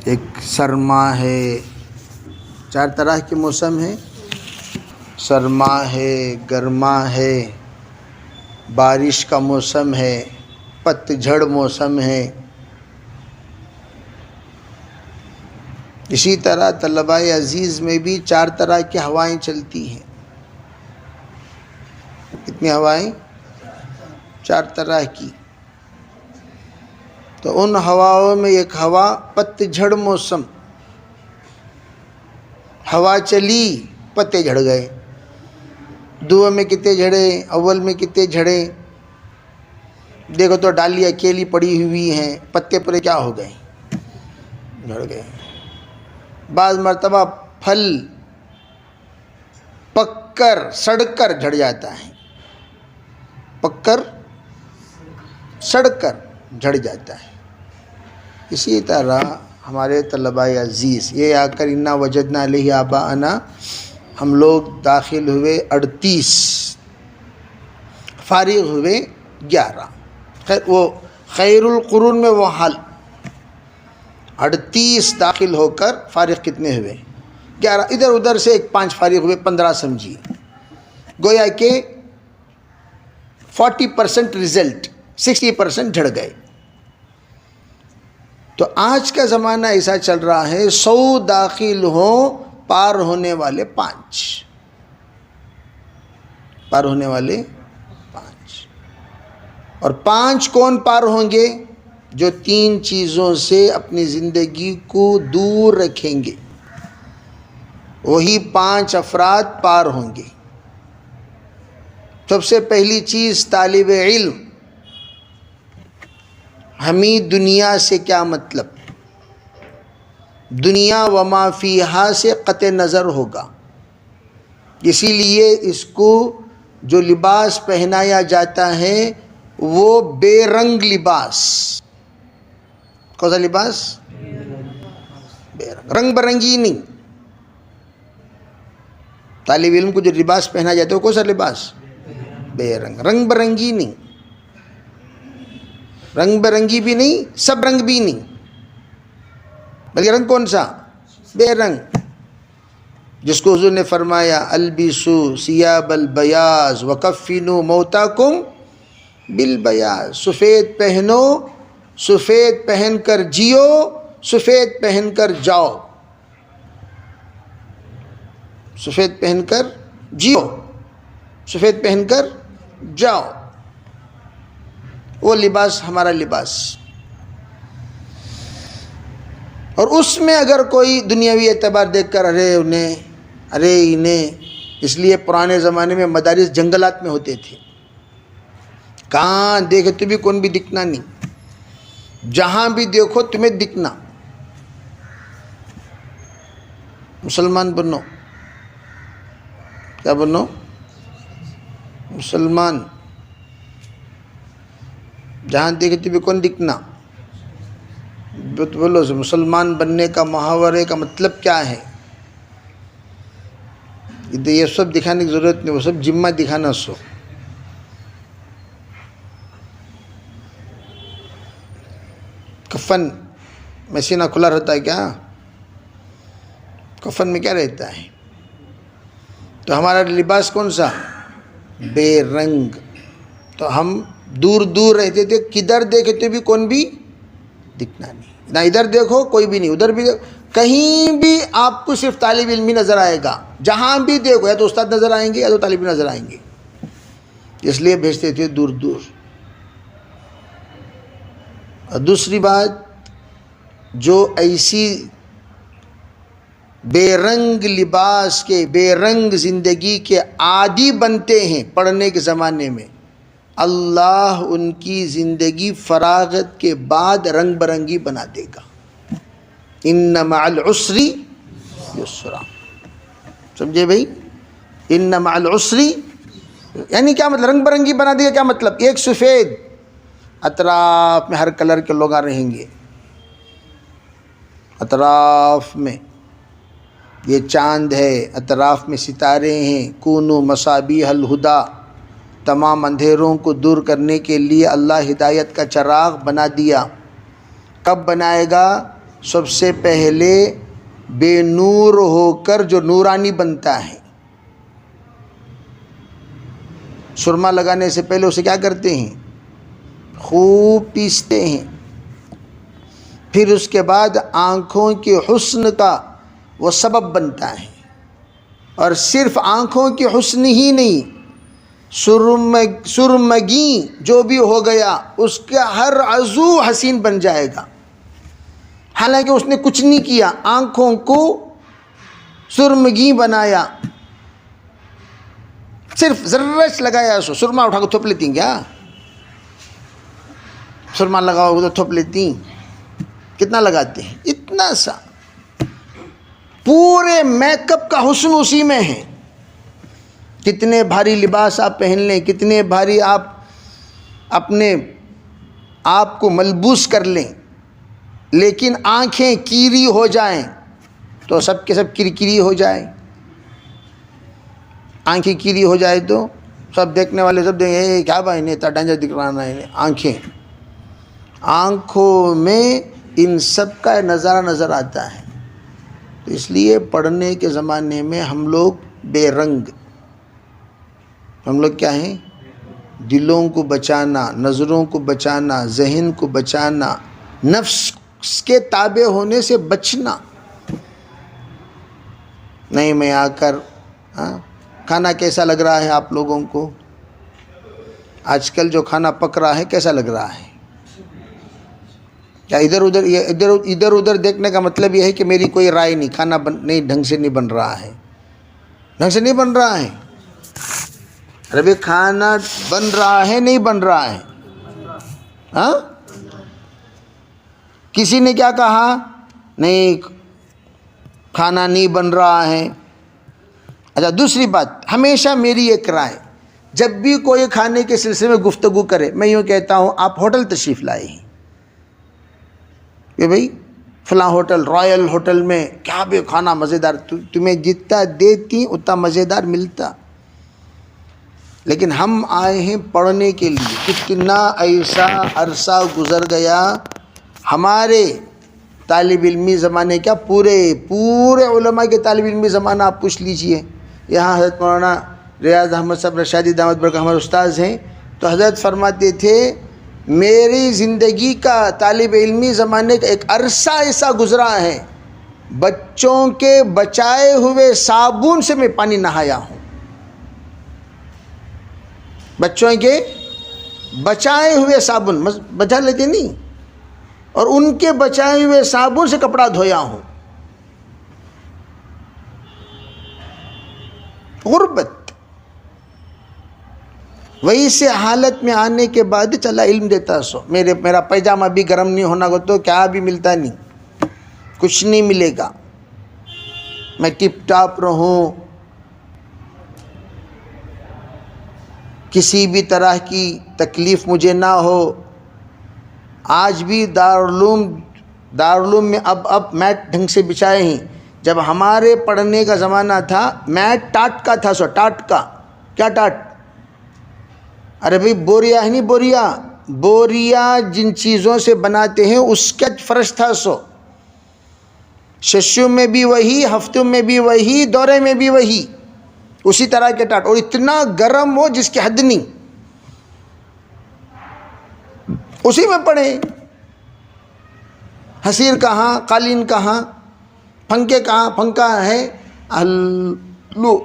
ایک سرما ہے، 4 طرح کے موسم ہیں، سرما ہے، گرما ہے، بارش کا موسم ہے، پتجھڑ موسم ہے۔ اسی طرح طلباء عزیز میں بھی 4 طرح کی ہوائیں چلتی ہیں۔ کتنی ہوائیں؟ 4 طرح کی۔ تو ان ہواؤں میں ایک ہوا پتجھڑ موسم، ہوا چلی پتے جھڑ گئے۔ دو میں کتنے جھڑے، اول میں کتنے جھڑے، دیکھو تو ڈالی اکیلی پڑی ہوئی ہیں، پتے پورے کیا ہو گئے، جھڑ گئے۔ بعض مرتبہ پھل پک کر سڑ کر جھڑ جاتا ہے، پک کر سڑ کر جھڑ جاتا ہے۔ اسی طرح ہمارے طلباء عزیز یہ آ کر انا وجدنا علیہ آباءنا، ہم لوگ داخل ہوئے 38، فارغ ہوئے 11۔ وہ خیر القرون میں وہ حال، 38 داخل ہو کر فارغ کتنے ہوئے؟ 11۔ ادھر ادھر سے 5 فارغ ہوئے، 15 سمجھیے، گویا کہ 40% رزلٹ، 60% جھڑ گئے۔ تو آج کا زمانہ ایسا چل رہا ہے، 100 داخل ہوں، پار ہونے والے 5، پار ہونے والے 5۔ اور 5 کون پار ہوں گے؟ جو 3 چیزوں سے اپنی زندگی کو دور رکھیں گے، وہی 5 افراد پار ہوں گے۔ سب سے پہلی چیز طالب علم، ہمیں دنیا سے کیا مطلب، دنیا وما فیہا سے قطع نظر ہوگا۔ اسی لیے اس کو جو لباس پہنایا جاتا ہے وہ بے رنگ لباس۔ کون سا لباس؟ بے رنگ، رنگ برنگی نہیں۔ طالب علم کو جو لباس پہنا جاتا ہے وہ کون سا لباس؟ بے رنگ، رنگ برنگی نہیں، رنگ برنگی بھی نہیں، سب رنگ بھی نہیں، بلکہ رنگ کون سا؟ بے رنگ، جس کو حضور نے فرمایا البسوا ثیاب البیاض وکفنوا موتاکم بالبیاض، سفید پہنو، سفید پہن کر جیو، سفید پہن کر جاؤ، سفید پہن کر جیو، سفید پہن کر جاؤ۔ وہ لباس ہمارا لباس۔ اور اس میں اگر کوئی دنیاوی اعتبار دیکھ کر انہیں، اس لیے پرانے زمانے میں مدارس جنگلات میں ہوتے تھے، کہاں دیکھے تو بھی کون بھی دکھنا نہیں، جہاں بھی دیکھو تمہیں دکھنا۔ مسلمان بنو، کیا بنو؟ مسلمان، جہاں دیکھے تو بھی کون دکھنا۔ بولو، مسلمان بننے کا محاورے کا مطلب کیا ہے؟ یہ سب دکھانے کی ضرورت نہیں، وہ سب جمہ دکھانا سو۔ کفن میں سینہ کھلا رہتا ہے کیا؟ کفن میں کیا رہتا ہے؟ تو ہمارا لباس کون سا؟ بے رنگ۔ تو ہم دور دور رہتے تھے، کدھر دیکھتے بھی کون بھی دکھنا نہیں، نہ ادھر دیکھو کوئی بھی نہیں، ادھر بھی دیکھو، کہیں بھی آپ کو صرف طالب علم ہی نظر آئے گا۔ جہاں بھی دیکھو یا تو استاد نظر آئیں گے یا تو طالب علم نظر آئیں گے، اس لیے بھیجتے تھے دور دور۔ اور دوسری بات، جو ایسی بے رنگ لباس کے، بے رنگ زندگی کے عادی بنتے ہیں پڑھنے کے زمانے میں، اللہ ان کی زندگی فراغت کے بعد رنگ برنگی بنا دے گا۔ ان مع العسر یسرا، سمجھے بھائی؟ ان مع العسر یعنی کیا مطلب؟ رنگ برنگی بنا دے گا، کیا مطلب؟ ایک سفید، اطراف میں ہر کلر کے لوگ رہیں گے، اطراف میں یہ چاند ہے، اطراف میں ستارے ہیں، کونوا مصابیح الہدی، تمام اندھیروں کو دور کرنے کے لیے اللہ ہدایت کا چراغ بنا دیا۔ کب بنائے گا؟ سب سے پہلے بے نور ہو کر جو نورانی بنتا ہے، سرما لگانے سے پہلے اسے کیا کرتے ہیں؟ خوب پیستے ہیں، پھر اس کے بعد آنکھوں کے حسن کا وہ سبب بنتا ہے، اور صرف آنکھوں کی حسن ہی نہیں، سرمگی جو بھی ہو گیا اس کا ہر عضو حسین بن جائے گا، حالانکہ اس نے کچھ نہیں کیا، آنکھوں کو سرمگی بنایا، صرف ذرہ لگایا، سرما اٹھا کے تھوپ لیتی کیا؟ سرما لگاؤ تو تھوپ لیتی؟ کتنا لگاتے ہیں؟ اتنا سا، پورے میک اپ کا حسن اسی میں ہے۔ کتنے بھاری لباس آپ پہن لیں، کتنے بھاری آپ اپنے آپ کو ملبوس کر لیں، لیکن آنکھیں کیری ہو جائیں تو سب کے سب کرکری ہو جائیں۔ آنکھیں کیری ہو جائے تو سب دیکھنے والے سب دیکھیں اے کیا بھائی نے اتنا ڈینجر دکھ رہا ہے۔ آنکھوں میں ان سب کا نظارہ نظر آتا ہے۔ تو اس لیے پڑھنے کے زمانے میں ہم لوگ بے رنگ، ہم لوگ کیا ہیں؟ دلوں کو بچانا، نظروں کو بچانا، ذہن کو بچانا، نفس کے تابع ہونے سے بچنا۔ نہیں میں آ کر کھانا کیسا لگ رہا ہے آپ لوگوں کو؟ آج کل جو کھانا پک رہا ہے کیسا لگ رہا ہے؟ کیا ادھر ادھر دیکھنے کا مطلب یہ ہے کہ میری کوئی رائے نہیں، کھانا نہیں ڈھنگ سے نہیں بن رہا ہے، ڈھنگ سے نہیں بن رہا ہے؟ ارے بھائی کھانا بن رہا ہے نہیں بن رہا ہے؟ ہاں؟ کسی نے کیا کہا؟ نہیں کھانا نہیں بن رہا ہے۔ اچھا دوسری بات، ہمیشہ میری ایک رائے، جب بھی کوئی کھانے کے سلسلے میں گفتگو کرے، میں یوں کہتا ہوں آپ ہوٹل تشریف لائے ہیں کہ بھئی فلاں ہوٹل، رائل ہوٹل میں کیا بھی کھانا مزیدار، تمہیں جتنا دیتی اتنا مزیدار ملتا، لیکن ہم آئے ہیں پڑھنے کے لیے۔ کتنا ایسا عرصہ گزر گیا، ہمارے طالب علمی زمانے، کیا پورے علماء کے طالب علمی زمانہ آپ پوچھ لیجئے۔ یہاں حضرت مولانا ریاض احمد صاحب رشادی دامت برکاتہ ہمارے استاذ ہیں، تو حضرت فرماتے تھے میری زندگی کا طالب علمی زمانے کا ایک عرصہ ایسا گزرا ہے، بچوں کے بچائے ہوئے صابن سے میں پانی نہایا ہوں، بچوں کے بچائے ہوئے صابن، بچا لیتے نہیں، اور ان کے بچائے ہوئے صابن سے کپڑا دھویا ہوں۔ غربت، وہی سے حالت میں آنے کے بعد چلا علم دیتا سو، میرا پیجامہ بھی گرم نہیں ہونا گا تو کیا بھی ملتا نہیں، کچھ نہیں ملے گا، میں ٹپ ٹاپ رہوں، کسی بھی طرح کی تکلیف مجھے نہ ہو۔ آج بھی دارالعلوم میں اب میٹ ڈھنگ سے بچھائے ہیں، جب ہمارے پڑھنے کا زمانہ تھا میٹ ٹاٹ کا تھا، سو ٹاٹ کا، کیا ٹاٹ؟ ارے بھئی بوریا ہے نہیں، بوریا جن چیزوں سے بناتے ہیں اس کا فرش تھا، سو ششیوں میں بھی وہی، ہفتوں میں بھی وہی، دورے میں بھی وہی، اسی طرح کے ٹاٹ، اور اتنا گرم ہو جس کی حد نہیں، اسی میں پڑھے۔ حسیر کہاں، قالین کہاں، پنکھے کہاں، پنکھا ہے لو،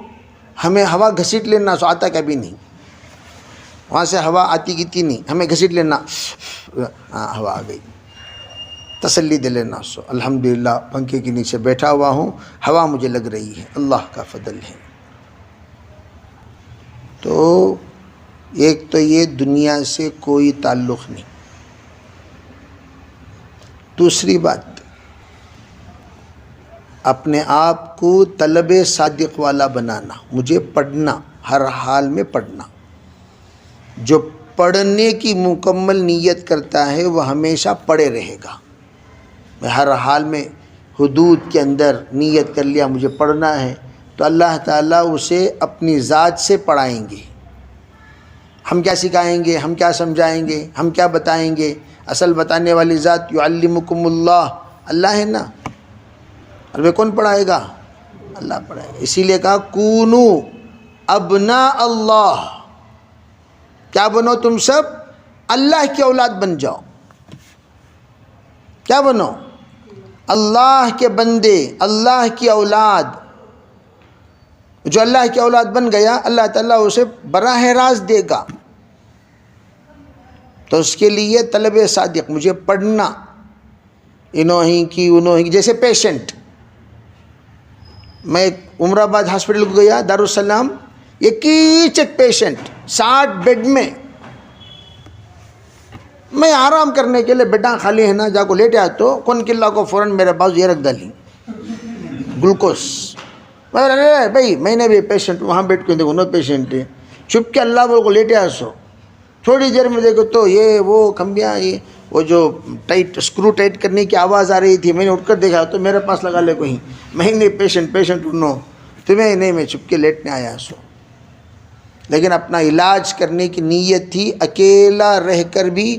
ہمیں ہوا گھسیٹ لینا سو آتا کبھی نہیں، وہاں سے ہوا آتی گیتی نہیں، ہمیں گھسیٹ لینا، ہوا آ گئی، تسلی دے لینا سو الحمدللہ پنکھے کے نیچے بیٹھا ہوا ہوں، ہوا مجھے لگ رہی ہے، اللہ کا فضل ہے۔ تو ایک تو یہ دنیا سے کوئی تعلق نہیں۔ دوسری بات، اپنے آپ کو طلب صادق والا بنانا، مجھے پڑھنا، ہر حال میں پڑھنا۔ جو پڑھنے کی مکمل نیت کرتا ہے وہ ہمیشہ پڑھے رہے گا۔ میں ہر حال میں حدود کے اندر نیت کر لیا مجھے پڑھنا ہے، تو اللہ تعالیٰ اسے اپنی ذات سے پڑھائیں گے۔ ہم کیا سکھائیں گے، ہم کیا سمجھائیں گے، ہم کیا بتائیں گے؟ اصل بتانے والی ذات، یعلمکم اللہ، اللہ ہے نا، اور وہ کون پڑھائے گا؟ اللہ پڑھائے گا. اسی لیے کہا کونو ابناء اللہ، کیا بنو تم سب؟ اللہ کی اولاد بن جاؤ. کیا بنو؟ اللہ کے بندے، اللہ کی اولاد. جو اللہ کی اولاد بن گیا اللہ تعالیٰ اسے براہ راست دے گا. تو اس کے لیے طلب صادق، مجھے پڑھنا، انہوں ہی کی جیسے پیشنٹ. میں عمر آباد ہاسپٹل کو گیا، دارالسلام، ایک ایک پیشنٹ 60 بیڈ میں آرام کرنے کے لیے بیڈاں خالی ہے نا، جا کو لیٹے آیا تو کون کلّا کو فوراً میرے پاس یہ رکھ ڈالی گلوکوز. ارے بھائی میں نے بھی پیشنٹ وہاں بیٹھ کے دیکھو، نو پیشنٹ ہے، چھپ کے اللہ بول کو لیٹے آ سو. تھوڑی دیر میں دیکھو تو یہ وہ کھمبیاں، یہ وہ جو ٹائٹ اسکرو ٹائٹ کرنے کی آواز آ رہی تھی. میں نے اٹھ کر دیکھا تو میرے پاس لگا لے کوئی، میں نہیں پیشنٹ انہوں تمہیں نہیں، میں چھپ کے لیٹنے آیا سو. لیکن اپنا علاج کرنے کی نیت تھی. اکیلا رہ کر بھی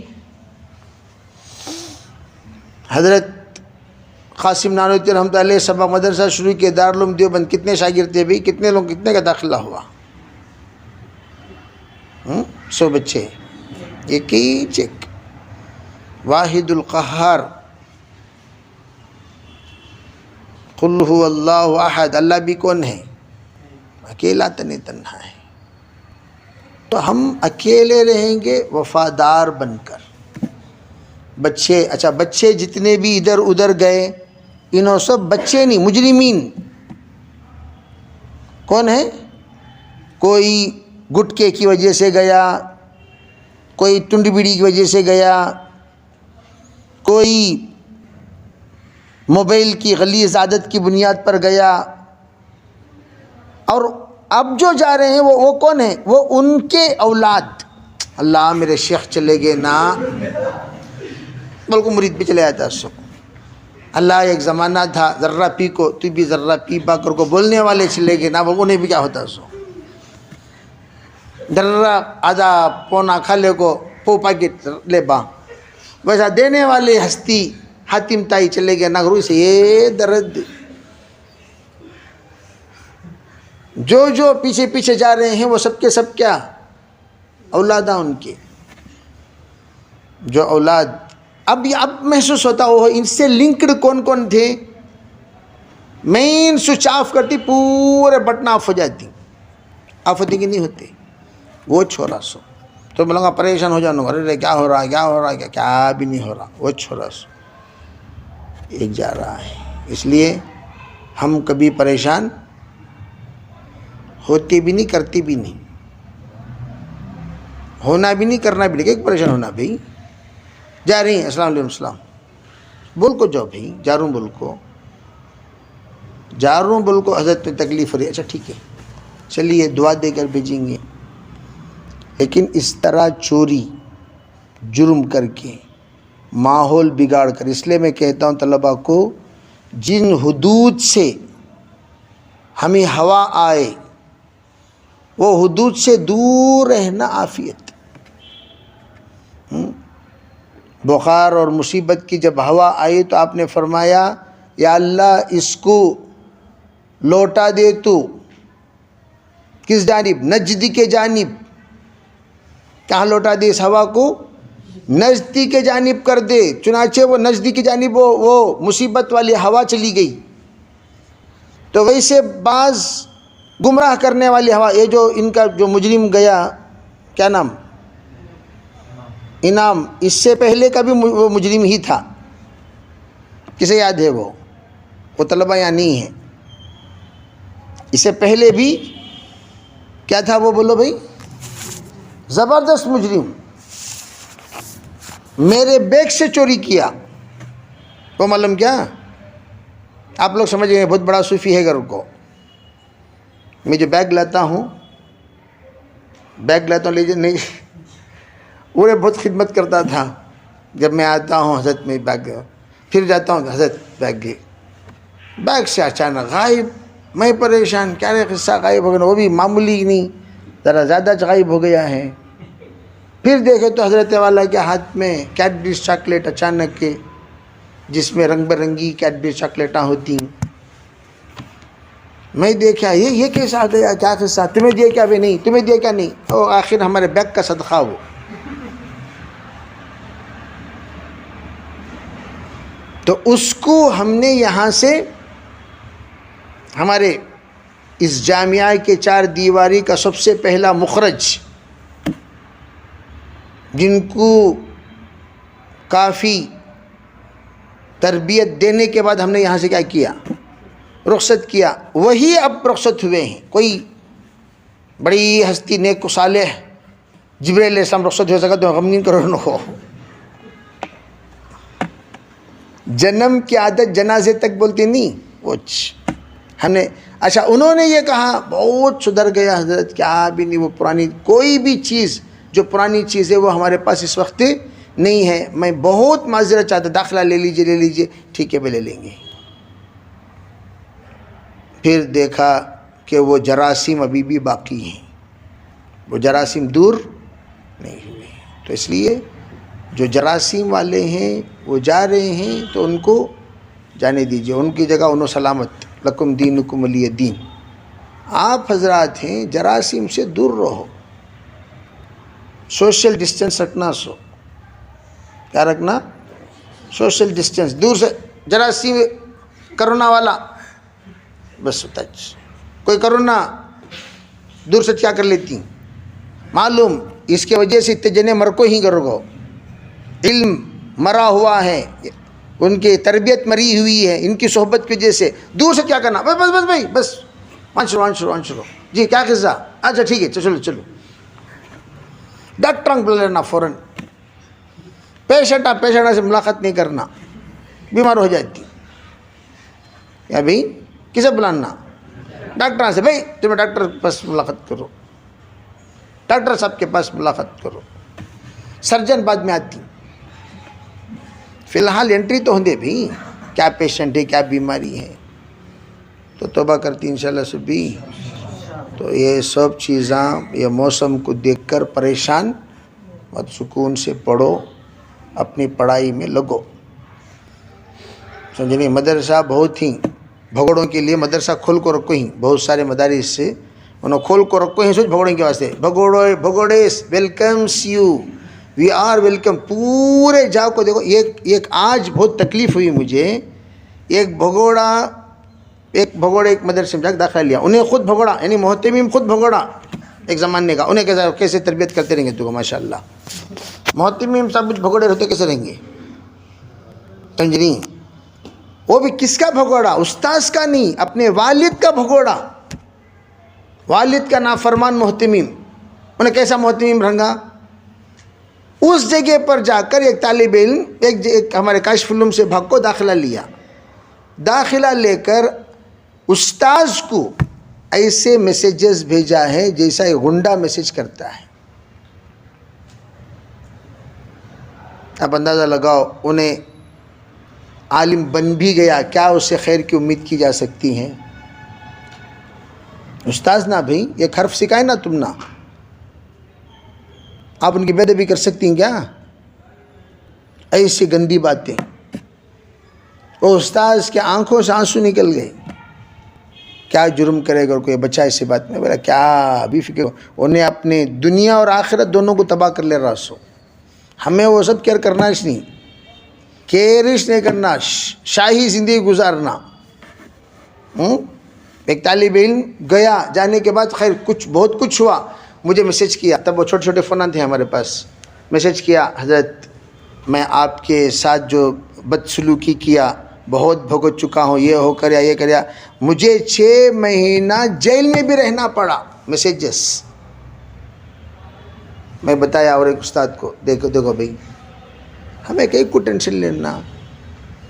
حضرت قاسم نانوتوی رحمۃ اللہ علیہ سبق مدرسہ شروع کیے، دارالعلوم دیوبند. کتنے شاگرد تھے بھائی؟ کتنے کا داخلہ ہوا؟ 100 بچے. ایک ہی چیک، واحد القہار، قل هو اللہ احد. اللہ بھی کون ہے؟ اکیلا تنہا ہے. تو ہم اکیلے رہیں گے وفادار بن کر. بچے، اچھا بچے جتنے بھی ادھر ادھر گئے، انہوں سب بچے نہیں، مجرمین. کون ہے؟ کوئی گٹکے کی وجہ سے گیا، کوئی ٹنڈ بیڑی کی وجہ سے گیا، کوئی موبائل کی غلیظ عادت کی بنیاد پر گیا. اور اب جو جا رہے ہیں وہ کون ہیں؟ وہ ان کے اولاد. اللہ میرے شیخ چلے گئے نا، بلکہ مرید بھی چلے آتا سو. اللہ ایک زمانہ تھا ذرہ پی کو تو بھی ذرہ پی پا کر کو بولنے والے چلے گئے نا، انہیں بھی کیا ہوتا سو. ذرہ آدھا پونا کھا لے کو پو پیکٹ لے با، ویسا دینے والے ہستی حاتم تائی چلے گئے نا، گھروں سے یہ درد. جو پیچھے پیچھے جا رہے ہیں وہ سب کے سب کیا اولاداں ان کے. جو اولاد اب محسوس ہوتا وہ ان سے لنکڈ کون کون تھے. مین سوئچ آف کرتی پورے بٹن آف ہو جاتی. آف ہوتی کہ نہیں ہوتی؟ وہ چھوڑا سو تو بولوں گا پریشان ہو جانا، ارے کیا ہو رہا ہے، کیا بھی نہیں ہو رہا. وہ چھوڑا سو ایک جا رہا ہے. اس لیے ہم کبھی پریشان ہوتے بھی نہیں، کرتے بھی نہیں، ہونا بھی نہیں، کرنا بھی نہیں. کہ پریشان ہونا بھائی جا رہی ہیں، السلام علیکم السلام بول کو جاؤ بھائی، جا رہا ہوں بول کو حضرت میں تکلیف ہو رہی ہے. اچھا ٹھیک ہے چلیے دعا دے کر بھیجیں گے. لیکن اس طرح چوری جرم کر کے ماحول بگاڑ کر، اس لیے میں کہتا ہوں طلباء کو جن حدود سے ہمیں ہوا آئے وہ حدود سے دور رہنا عافیت. بخار اور مصیبت کی جب ہوا آئی تو آپ نے فرمایا یا اللہ اس کو لوٹا دے تو کس جانب؟ نجد کے جانب. کہاں لوٹا دے اس ہوا کو؟ نجد کے جانب کر دے. چنانچہ وہ نجد کی جانب وہ مصیبت والی ہوا چلی گئی. تو ویسے بعض گمراہ کرنے والی ہوا، یہ جو ان کا جو مجرم گیا، کیا نام؟ انعام. اس سے پہلے کا بھی وہ مجرم ہی تھا. کسے یاد ہے وہ طلبہ یہاں نہیں ہے. اس سے پہلے بھی کیا تھا وہ؟ بولو بھائی. زبردست مجرم، میرے بیگ سے چوری کیا. وہ معلوم کیا؟ آپ لوگ سمجھ گئے بہت بڑا صوفی ہے گھر کو. میں جو بیگ لاتا ہوں لیجیے نہیں، وہ بہت خدمت کرتا تھا. جب میں آتا ہوں حضرت میں بیگ، پھر جاتا ہوں حضرت بیگ سے اچانک غائب. میں پریشان، کیا رہے قصہ غائب ہو گیا؟ وہ بھی معمولی نہیں، ذرا زیادہ غائب ہو گیا ہے. پھر دیکھے تو حضرت والا کے ہاتھ میں کیڈبری چاکلیٹ اچانک کے جس میں رنگ برنگی کیڈبری چاکلیٹاں ہوتی ہیں. میں دیکھا یہ کیسا آ گیا, کیا قصہ, تمہیں دیا کیا؟ بھی نہیں. تمہیں دیا کیا؟ نہیں. او آخر ہمارے بیگ کا صدقہ وہ. تو اس کو ہم نے یہاں سے ہمارے اس جامعہ کے 4 دیواری کا سب سے پہلا مخرج, جن کو کافی تربیت دینے کے بعد ہم نے یہاں سے کیا کیا, رخصت کیا, وہی اب رخصت ہوئے ہیں. کوئی بڑی ہستی نیک و صالح جبرائیل علیہ السلام رخصت ہو سکا تو غمگین کرو نہ ہو. جنم کی عادت جنازے تک بولتے نہیں. وہ ہم نے اچھا انہوں نے یہ کہا بہت سدھر گیا حضرت, کیا بھی نہیں, وہ پرانی کوئی بھی چیز جو پرانی چیز ہے وہ ہمارے پاس اس وقت نہیں ہے. میں بہت معذرت چاہتا, داخلہ لے لیجئے. ٹھیک ہے بھی لے لیں گے. پھر دیکھا کہ وہ جراثیم ابھی بھی باقی ہیں, وہ جراثیم دور نہیں ہوئے. تو اس لیے جو جراثیم والے ہیں وہ جا رہے ہیں تو ان کو جانے دیجئے, ان کی جگہ انہوں سلامت. لکم دینکم ولی دین. آپ حضرات ہیں جراثیم سے دور رہو, سوشل ڈسٹینس رکھنا. کیا رکھنا؟ Social distance. دور سے جراثیم, کرونا والا بس ہوتا ہے. کوئی کرونا دور سے کیا کر لیتی معلوم, اس کے وجہ سے اتنے جنے مر کو ہی کرو گو. علم مرا ہوا ہے, ان کی تربیت مری ہوئی ہے, ان کی صحبت کی وجہ سے دور سے کیا کرنا. بس بس بس بھائی بس وانچرو. جی کیا قصہ؟ اچھا ٹھیک ہے چلو. ڈاکٹر بلا لینا فوراً. پیشنٹ سے ملاقات نہیں کرنا, بیمار ہو جاتی. یا بھائی کسے بلانا؟ ڈاکٹر سے. بھائی تمہیں ڈاکٹر کے پاس ملاقات کرو, ڈاکٹر صاحب کے پاس ملاقات کرو. سرجن بعد میں آتی. فی الحال انٹری تو ہوں دے بھی, کیا پیشنٹ ہے, کیا بیماری ہے, تو توبہ کرتی انشاءاللہ سے بھی. تو یہ سب چیزاں, یہ موسم کو دیکھ کر پریشان مت, سکون سے پڑھو, اپنی پڑھائی میں لگو. سمجھنے مدرسہ بہت ہی بھگوڑوں کے لیے مدرسہ کھول کو رکھو ہی, بہت سارے مدارس سے انہوں کھول کو رکھو ہی سوچ بھگوڑوں کے واسطے. بھگوڑیس ویلکمس یو, وی آر ویلکم. پورے جاؤ کو دیکھو. ایک آج بہت تکلیف ہوئی مجھے. ایک بھگوڑا ایک مدرسے میں جا کے داخلہ لیا, انہیں خود بھگوڑا, یعنی محتمیم خود بھگوڑا ایک زمانے کا. انہیں کیسے تربیت کرتے رہیں گے تو ماشاء اللہ, محتمیم سب بھگوڑے رہتے کیسے رہیں گے؟ تنجری وہ بھی کس کا بھگوڑا؟ استاذ کا نہیں, اپنے والد کا بھگوڑا, والد کا نافرمان محتمیم. انہیں کیسا محتمیم رنگا؟ اس جگہ پر جا کر ایک طالب علم ایک ہمارے کاشف العلوم سے بھاگ کو داخلہ لیا. داخلہ لے کر استاذ کو ایسے میسیجز بھیجا ہے جیسا ایک غنڈا میسیج کرتا ہے. اب اندازہ لگاؤ, انہیں عالم بن بھی گیا, کیا اس سے خیر کی امید کی جا سکتی ہے؟ استاذ نہ بھائی, ایک حرف سکھائے نا تم نہ, آپ ان کی بے ادبی کر سکتی ہیں کیا؟ ایسی گندی باتیں. وہ استاذ کے آنکھوں سے آنسو نکل گئے. کیا جرم کرے گا کوئی بچہ ایسی بات میں؟ بولا کیا ابھی فکر, انہیں اپنے دنیا اور آخرت دونوں کو تباہ کر لے رہا سو. ہمیں وہ سب کیئر کرنا اس نہیں, کیئرش نہیں کرنا, شاہی زندگی گزارنا. ایک طالب علم گیا, جانے کے بعد خیر بہت کچھ ہوا. مجھے میسیج کیا, تب وہ چھوٹے چھوٹے فون تھے ہمارے پاس. میسیج کیا, حضرت میں آپ کے ساتھ جو بدسلوکی کیا بہت بھگت چکا ہوں, یہ ہو کریا یہ کریا, مجھے 6 مہینہ جیل میں بھی رہنا پڑا. میسیجز میں بتایا اور ایک استاد کو, دیکھو بھائی ہمیں کہیں کو ٹینشن لینا.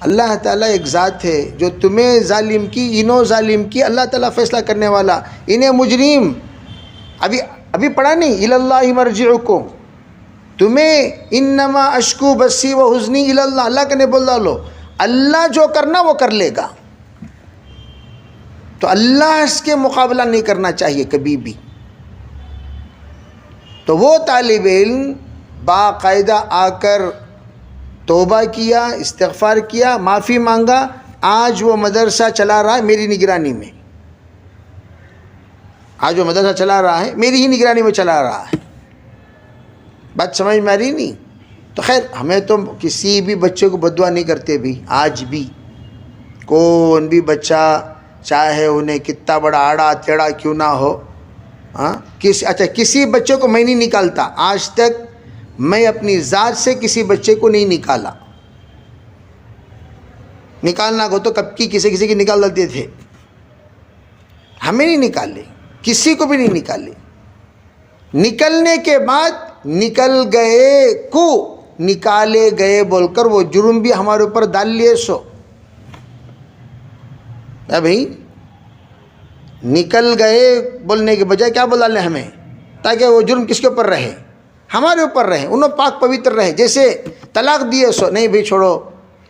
اللہ تعالیٰ ایک ذات ہے جو تمہیں ظالم کی, انہوں ظالم کی, اللہ تعالیٰ فیصلہ کرنے والا. انہیں مجرم ابھی پڑھا نہیں, الاللہ مرجعکم, تمہیں انما اشکو بسی و حزنی الاللہ, اللہ کے نے بول ڈالو, اللہ جو کرنا وہ کر لے گا. تو اللہ اس کے مقابلہ نہیں کرنا چاہیے کبھی بھی. تو وہ طالب علم باقاعدہ آ کر توبہ کیا، استغفار کیا، معافی مانگا، آج وہ مدرسہ چلا رہا ہے میری نگرانی میں، آج وہ مدرسہ چلا رہا ہے میری ہی نگرانی میں چلا رہا ہے. بات سمجھ میں آ رہی نہیں؟ تو خیر ہمیں تو کسی بھی بچے کو بد دعا نہیں کرتے بھی. آج بھی کون بھی بچہ چاہے انہیں کتنا بڑا آڑا ٹیڑھا کیوں نہ ہو، ہاں اچھا کسی بچے کو میں نہیں نکالتا، آج تک میں اپنی ذات سے کسی بچے کو نہیں نکالا. نکالنا کو تو کب کی کسی کی نکال دیتے تھے، ہمیں نہیں نکالے، کسی کو بھی نہیں نکالے. نکلنے کے بعد نکل گئے کو نکالے گئے بول کر وہ جرم بھی ہمارے اوپر ڈال لیے. سو بھائی نکل گئے بولنے کے بجائے کیا بولا لیں ہمیں، تاکہ وہ جرم کس کے اوپر رہے، ہمارے اوپر رہے، انہوں پاک پوتر رہے. جیسے طلاق دیے سو نہیں بھائی چھوڑو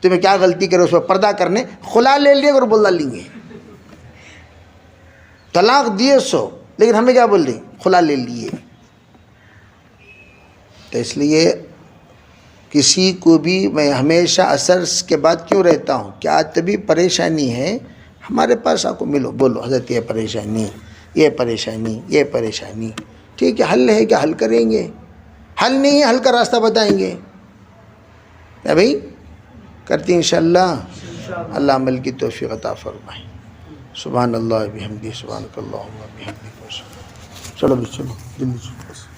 تمہیں کیا غلطی کرے، اس پر پردہ کرنے خلا لے لیے اور بولا لیں گے. طلاق دیے سو لیکن ہمیں کیا بول رہی، خلا لے لیے. تو اس لیے کسی کو بھی میں ہمیشہ اثر کے بعد کیوں رہتا ہوں، کیا طبی پریشانی ہے ہمارے پاس آ کو ملو، بولو حضرت یہ پریشانی، یہ پریشانی، یہ پریشانی، ٹھیک ہے حل ہے کیا حل کریں گے، حل نہیں ہے حل کا راستہ بتائیں گے. بھائی کرتی انشاءاللہ. اللہ عمل کی توفیق عطا فرمائے. سبحان اللہ بحمدہ، سبحانک اللہم وبحمدک. چلو جلدی.